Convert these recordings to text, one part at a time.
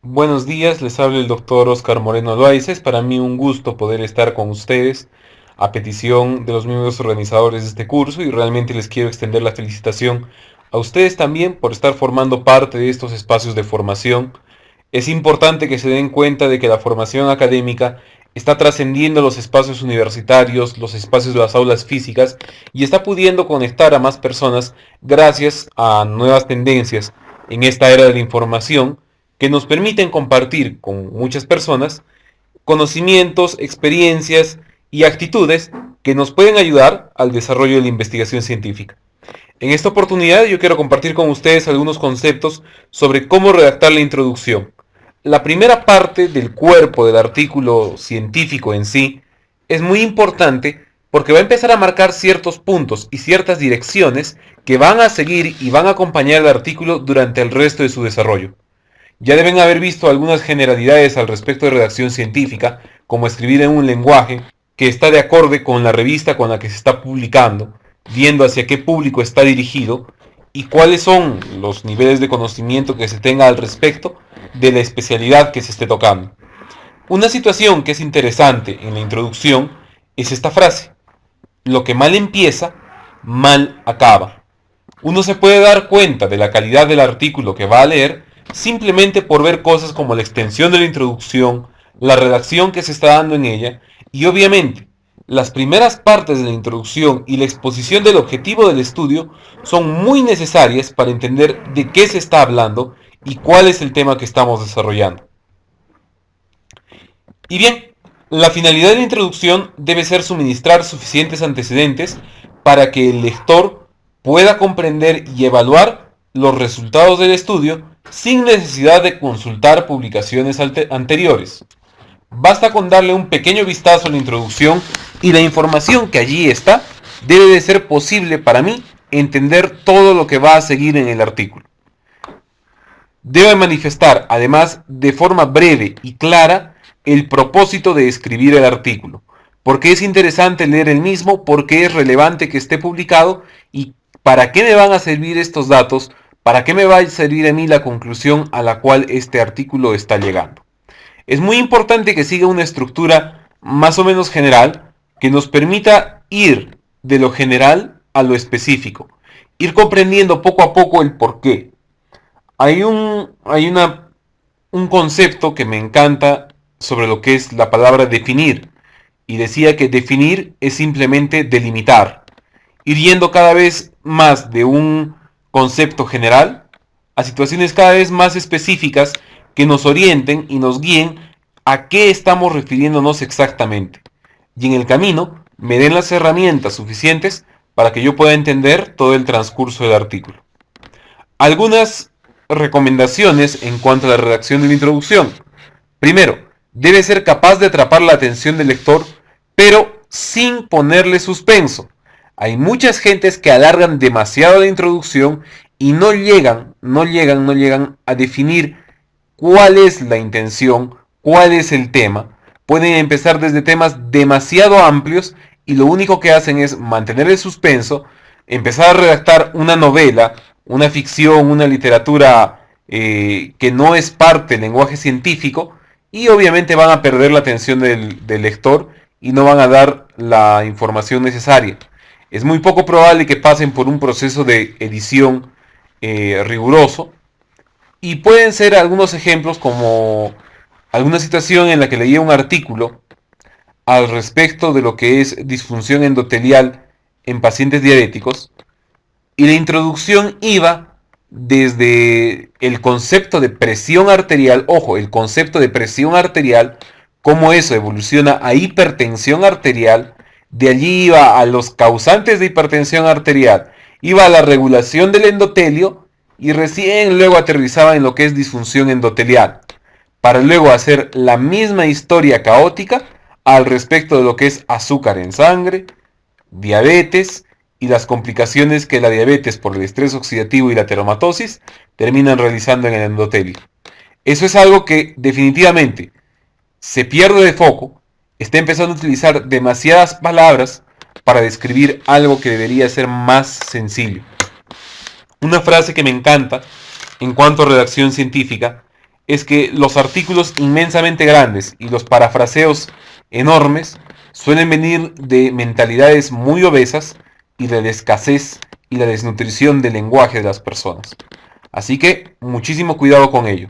Buenos días, les habla el doctor Oscar Moreno Loaiza. Es para mí un gusto poder estar con ustedes a petición de los miembros organizadores de este curso y realmente les quiero extender la felicitación a ustedes también por estar formando parte de estos espacios de formación. Es importante que se den cuenta de que la formación académica está trascendiendo los espacios universitarios, los espacios de las aulas físicas y está pudiendo conectar a más personas gracias a nuevas tendencias en esta era de la información que nos permiten compartir con muchas personas conocimientos, experiencias y actitudes que nos pueden ayudar al desarrollo de la investigación científica. En esta oportunidad yo quiero compartir con ustedes algunos conceptos sobre cómo redactar la introducción. La primera parte del cuerpo del artículo científico en sí es muy importante porque va a empezar a marcar ciertos puntos y ciertas direcciones que van a seguir y van a acompañar el artículo durante el resto de su desarrollo. Ya deben haber visto algunas generalidades al respecto de redacción científica, como escribir en un lenguaje que está de acorde con la revista con la que se está publicando, viendo hacia qué público está dirigido y cuáles son los niveles de conocimiento que se tenga al respecto de la especialidad que se esté tocando. Una situación que es interesante en la introducción es esta frase: lo que mal empieza, mal acaba. Uno se puede dar cuenta de la calidad del artículo que va a leer simplemente por ver cosas como la extensión de la introducción, la redacción que se está dando en ella y obviamente las primeras partes de la introducción y la exposición del objetivo del estudio son muy necesarias para entender de qué se está hablando y cuál es el tema que estamos desarrollando. Y bien, la finalidad de la introducción debe ser suministrar suficientes antecedentes para que el lector pueda comprender y evaluar los resultados del estudio sin necesidad de consultar publicaciones anteriores. Basta con darle un pequeño vistazo a la introducción y la información que allí está debe de ser posible para mí entender todo lo que va a seguir en el artículo. Debe manifestar, además, de forma breve y clara, el propósito de escribir el artículo, porque es interesante leer el mismo, porque es relevante que esté publicado y para qué me van a servir estos datos, para qué me va a servir a mí la conclusión a la cual este artículo está llegando. Es muy importante que siga una estructura más o menos general que nos permita ir de lo general a lo específico, ir comprendiendo poco a poco el porqué. Hay un concepto que me encanta sobre lo que es la palabra definir. Y decía que definir es simplemente delimitar. Ir yendo cada vez más de un concepto general a situaciones cada vez más específicas que nos orienten y nos guíen a qué estamos refiriéndonos exactamente. Y en el camino me den las herramientas suficientes para que yo pueda entender todo el transcurso del artículo. Algunas recomendaciones en cuanto a la redacción de la introducción. Primero, debe ser capaz de atrapar la atención del lector, pero sin ponerle suspenso. Hay muchas gentes que alargan demasiado la introducción y no llegan a definir cuál es la intención, cuál es el tema. Pueden empezar desde temas demasiado amplios y lo único que hacen es mantener el suspenso, empezar a redactar una novela, una ficción, una literatura que no es parte del lenguaje científico y obviamente van a perder la atención del lector y no van a dar la información necesaria. Es muy poco probable que pasen por un proceso de edición riguroso y pueden ser algunos ejemplos como alguna situación en la que leía un artículo al respecto de lo que es disfunción endotelial en pacientes diabéticos y la introducción iba desde el concepto de presión arterial, ojo, el concepto de presión arterial, cómo eso evoluciona a hipertensión arterial, de allí iba a los causantes de hipertensión arterial, iba a la regulación del endotelio y recién luego aterrizaba en lo que es disfunción endotelial, para luego hacer la misma historia caótica al respecto de lo que es azúcar en sangre, diabetes y las complicaciones que la diabetes por el estrés oxidativo y la teromatosis terminan realizando en el endotelio. Eso es algo que definitivamente se pierde de foco, está empezando a utilizar demasiadas palabras para describir algo que debería ser más sencillo. Una frase que me encanta en cuanto a redacción científica es que los artículos inmensamente grandes y los parafraseos enormes suelen venir de mentalidades muy obesas y de la escasez y la desnutrición del lenguaje de las personas. Así que muchísimo cuidado con ello.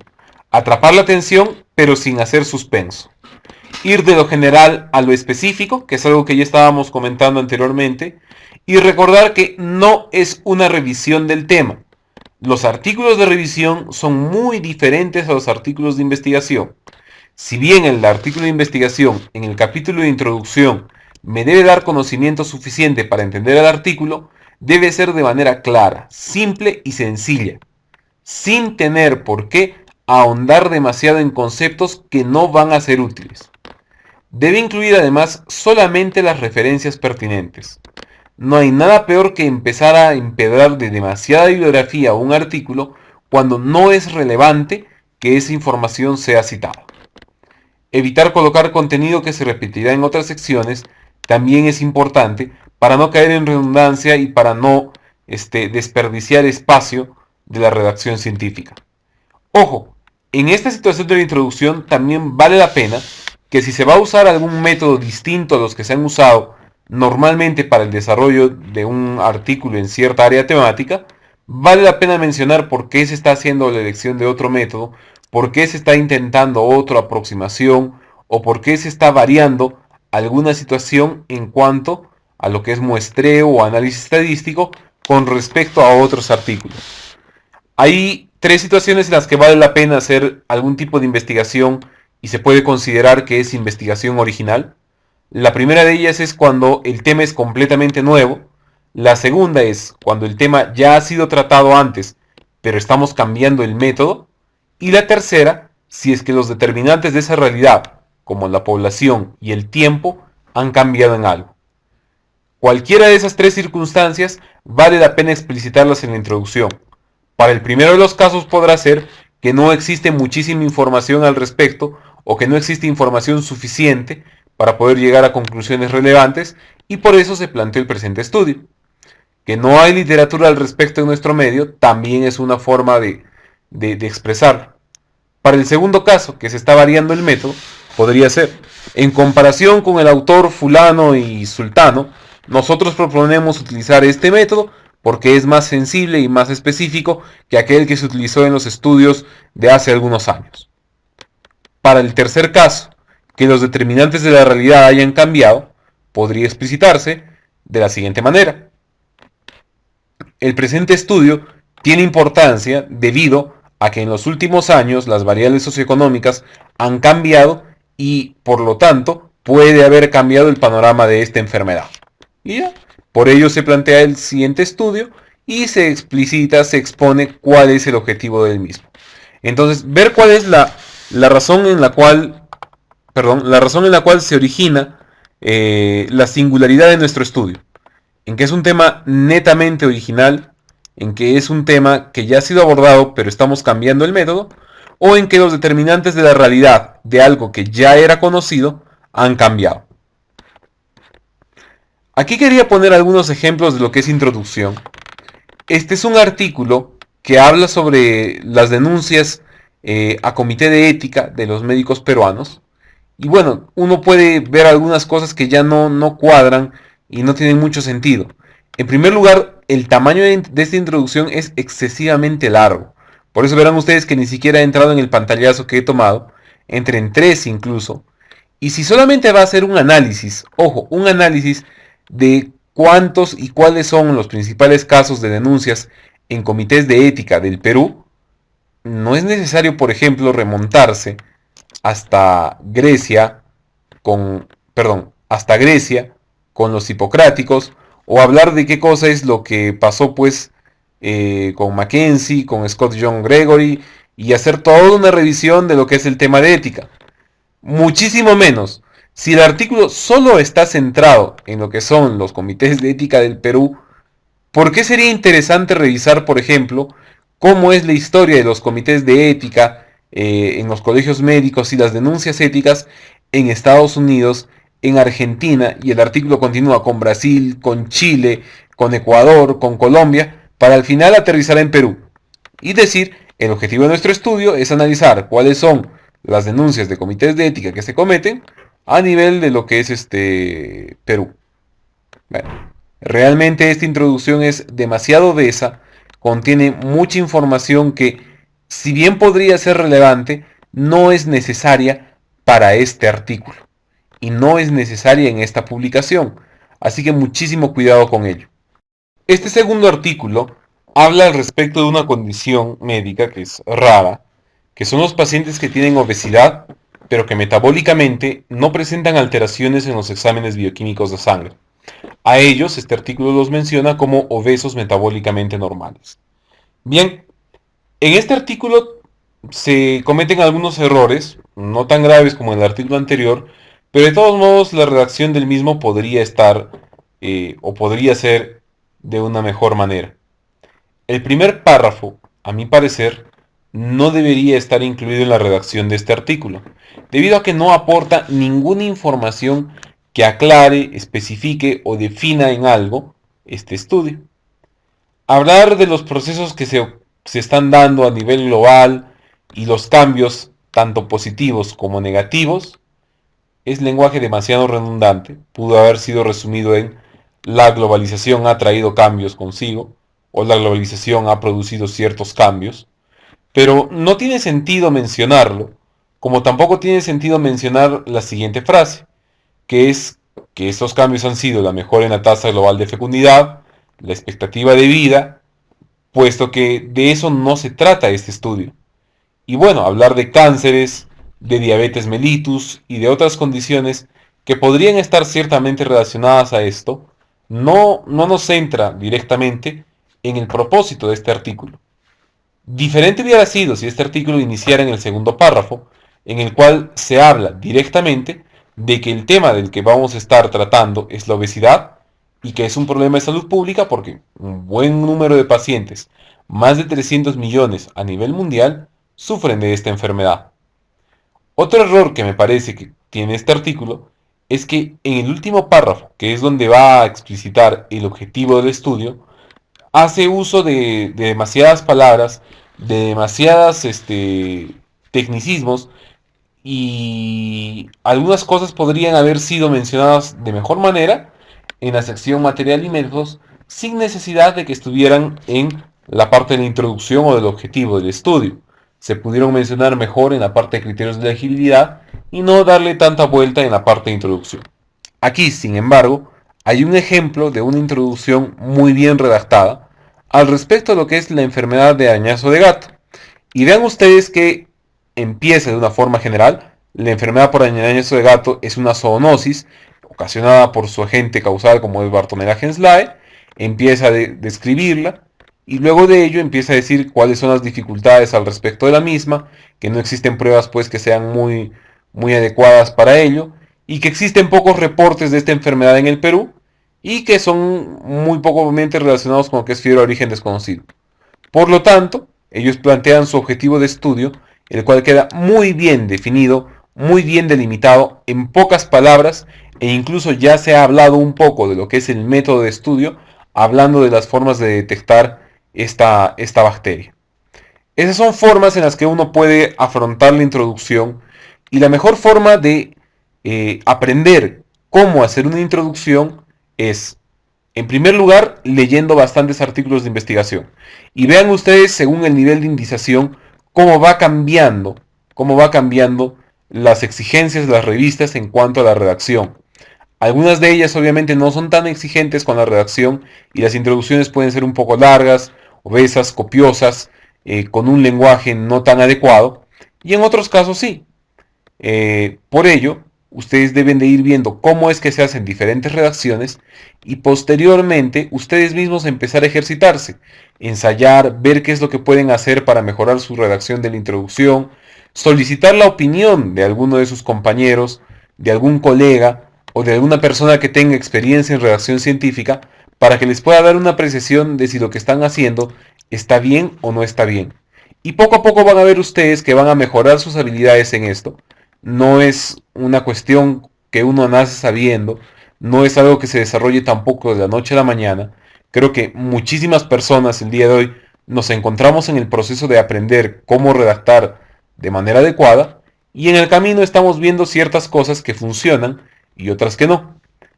Atrapar la atención, pero sin hacer suspenso. Ir de lo general a lo específico, que es algo que ya estábamos comentando anteriormente, y recordar que no es una revisión del tema. Los artículos de revisión son muy diferentes a los artículos de investigación. Si bien el artículo de investigación en el capítulo de introducción me debe dar conocimiento suficiente para entender el artículo, debe ser de manera clara, simple y sencilla, sin tener por qué ahondar demasiado en conceptos que no van a ser útiles. Debe incluir además solamente las referencias pertinentes. No hay nada peor que empezar a empedrar de demasiada bibliografía un artículo cuando no es relevante que esa información sea citada. Evitar colocar contenido que se repetirá en otras secciones también es importante para no caer en redundancia y para no desperdiciar espacio de la redacción científica. Ojo, en esta situación de la introducción también vale la pena que si se va a usar algún método distinto a los que se han usado normalmente para el desarrollo de un artículo en cierta área temática, vale la pena mencionar por qué se está haciendo la elección de otro método, por qué se está intentando otra aproximación o por qué se está variando alguna situación en cuanto a lo que es muestreo o análisis estadístico con respecto a otros artículos. Hay tres situaciones en las que vale la pena hacer algún tipo de investigación y se puede considerar que es investigación original. La primera de ellas es cuando el tema es completamente nuevo. La segunda es cuando el tema ya ha sido tratado antes, pero estamos cambiando el método. Y la tercera, si es que los determinantes de esa realidad, como la población y el tiempo, han cambiado en algo. Cualquiera de esas tres circunstancias vale la pena explicitarlas en la introducción. Para el primero de los casos podrá ser que no existe muchísima información al respecto o que no existe información suficiente para poder llegar a conclusiones relevantes y por eso se planteó el presente estudio. Que no hay literatura al respecto en nuestro medio también es una forma de expresarlo. Para el segundo caso, que se está variando el método, podría ser, en comparación con el autor fulano y sultano, nosotros proponemos utilizar este método porque es más sensible y más específico que aquel que se utilizó en los estudios de hace algunos años. Para el tercer caso, que los determinantes de la realidad hayan cambiado, podría explicitarse de la siguiente manera. El presente estudio tiene importancia debido a que en los últimos años las variables socioeconómicas han cambiado y, por lo tanto, puede haber cambiado el panorama de esta enfermedad. Y ya, por ello se plantea el siguiente estudio y se explicita, se expone cuál es el objetivo del mismo. Entonces, ver cuál es la razón en la cual, se origina la singularidad de nuestro estudio. En que es un tema netamente original, en que es un tema que ya ha sido abordado pero estamos cambiando el método, o en que los determinantes de la realidad de algo que ya era conocido han cambiado. Aquí quería poner algunos ejemplos de lo que es introducción. Este es un artículo que habla sobre las denuncias a comité de ética de los médicos peruanos. Y bueno, uno puede ver algunas cosas que ya no cuadran y no tienen mucho sentido. En primer lugar, el tamaño de esta introducción es excesivamente largo. Por eso verán ustedes que ni siquiera he entrado en el pantallazo que he tomado, entre en 3 incluso. Y si solamente va a ser un análisis, ojo, un análisis de cuántos y cuáles son los principales casos de denuncias en comités de ética del Perú, no es necesario, por ejemplo, remontarse hasta Grecia hasta Grecia con los hipocráticos o hablar de qué cosa es lo que pasó pues con Mackenzie, con Scott John Gregory y hacer toda una revisión de lo que es el tema de ética. Muchísimo menos si el artículo solo está centrado en lo que son los comités de ética del Perú. ¿Por qué sería interesante revisar, por ejemplo, cómo es la historia de los comités de ética en los colegios médicos y las denuncias éticas en Estados Unidos, en Argentina, y el artículo continúa con Brasil, con Chile, con Ecuador, con Colombia, para al final aterrizar en Perú y decir, El objetivo de nuestro estudio es analizar cuáles son las denuncias de comités de ética que se cometen a nivel de lo que es Perú. Bueno, realmente esta introducción es demasiado densa, contiene mucha información que, si bien podría ser relevante, no es necesaria para este artículo y no es necesaria en esta publicación, así que muchísimo cuidado con ello. Este segundo artículo habla al respecto de una condición médica que es rara, que son los pacientes que tienen obesidad, pero que metabólicamente no presentan alteraciones en los exámenes bioquímicos de sangre. A ellos este artículo los menciona como obesos metabólicamente normales. Bien, en este artículo se cometen algunos errores, no tan graves como en el artículo anterior, pero de todos modos la redacción del mismo podría estar o podría ser de una mejor manera. El primer párrafo, a mi parecer, no debería estar incluido en la redacción de este artículo, debido a que no aporta ninguna información que aclare, especifique o defina en algo este estudio. Hablar de los procesos que se están dando a nivel global y los cambios, tanto positivos como negativos, es lenguaje demasiado redundante. Pudo haber sido resumido en la globalización ha traído cambios consigo o la globalización ha producido ciertos cambios, pero no tiene sentido mencionarlo, como tampoco tiene sentido mencionar la siguiente frase, que es que estos cambios han sido la mejora en la tasa global de fecundidad, la expectativa de vida, puesto que de eso no se trata este estudio. Y bueno, hablar de cánceres, de diabetes mellitus y de otras condiciones que podrían estar ciertamente relacionadas a esto, no nos centra directamente en el propósito de este artículo. Diferente hubiera sido si este artículo iniciara en el segundo párrafo, en el cual se habla directamente de que el tema del que vamos a estar tratando es la obesidad y que es un problema de salud pública porque un buen número de pacientes, más de 300 millones a nivel mundial, sufren de esta enfermedad. Otro error que me parece que tiene este artículo es que en el último párrafo, que es donde va a explicitar el objetivo del estudio, hace uso de demasiadas palabras, de demasiadas tecnicismos y algunas cosas podrían haber sido mencionadas de mejor manera en la sección material y métodos sin necesidad de que estuvieran en la parte de la introducción o del objetivo del estudio. Se pudieron mencionar mejor en la parte de criterios de elegibilidad y no darle tanta vuelta en la parte de introducción. Aquí, sin embargo, hay un ejemplo de una introducción muy bien redactada al respecto de lo que es la enfermedad de arañazo de gato. Y vean ustedes que empieza de una forma general. La enfermedad por arañazo de gato es una zoonosis ocasionada por su agente causal como es Bartonella genslae. Empieza a describirla y luego de ello empieza a decir cuáles son las dificultades al respecto de la misma, que no existen pruebas pues que sean muy adecuadas para ello y que existen pocos reportes de esta enfermedad en el Perú y que son muy pocamente relacionados con lo que es fiebre de origen desconocido. Por lo tanto, ellos plantean su objetivo de estudio, el cual queda muy bien definido, muy bien delimitado, en pocas palabras, e incluso ya se ha hablado un poco de lo que es el método de estudio, hablando de las formas de detectar esta bacteria. Esas son formas en las que uno puede afrontar la introducción y la mejor forma de aprender cómo hacer una introducción es, en primer lugar, leyendo bastantes artículos de investigación. Y vean ustedes, según el nivel de indización, cómo va cambiando las exigencias de las revistas en cuanto a la redacción. Algunas de ellas obviamente no son tan exigentes con la redacción y las introducciones pueden ser un poco largas, obesas, copiosas, con un lenguaje no tan adecuado. Y en otros casos sí. Por ello, ustedes deben de ir viendo cómo es que se hacen diferentes redacciones y posteriormente ustedes mismos empezar a ejercitarse, ensayar, ver qué es lo que pueden hacer para mejorar su redacción de la introducción, solicitar la opinión de alguno de sus compañeros, de algún colega o de alguna persona que tenga experiencia en redacción científica para que les pueda dar una apreciación de si lo que están haciendo está bien o no está bien. Y poco a poco van a ver ustedes que van a mejorar sus habilidades en esto. No es una cuestión que uno nace sabiendo, no es algo que se desarrolle tampoco de la noche a la mañana. Creo que muchísimas personas el día de hoy nos encontramos en el proceso de aprender cómo redactar de manera adecuada y en el camino estamos viendo ciertas cosas que funcionan y otras que no.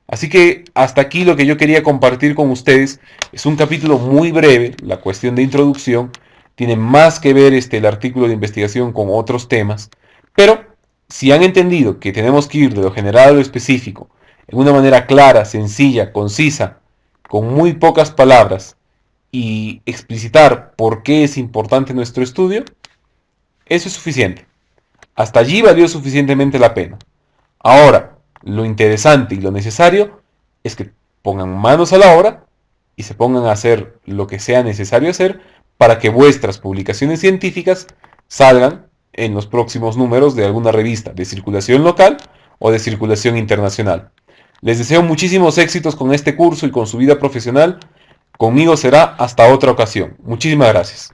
Así que hasta aquí lo que yo quería compartir con ustedes. Es un capítulo muy breve, la cuestión de introducción. Tiene más que ver el artículo de investigación con otros temas. Pero si han entendido que tenemos que ir de lo general a lo específico, en una manera clara, sencilla, concisa, con muy pocas palabras, y explicitar por qué es importante nuestro estudio, eso es suficiente. Hasta allí valió suficientemente la pena. Ahora, lo interesante y lo necesario es que pongan manos a la obra y se pongan a hacer lo que sea necesario hacer para que vuestras publicaciones científicas salgan en los próximos números de alguna revista de circulación local o de circulación internacional. Les deseo muchísimos éxitos con este curso y con su vida profesional. Conmigo será hasta otra ocasión. Muchísimas gracias.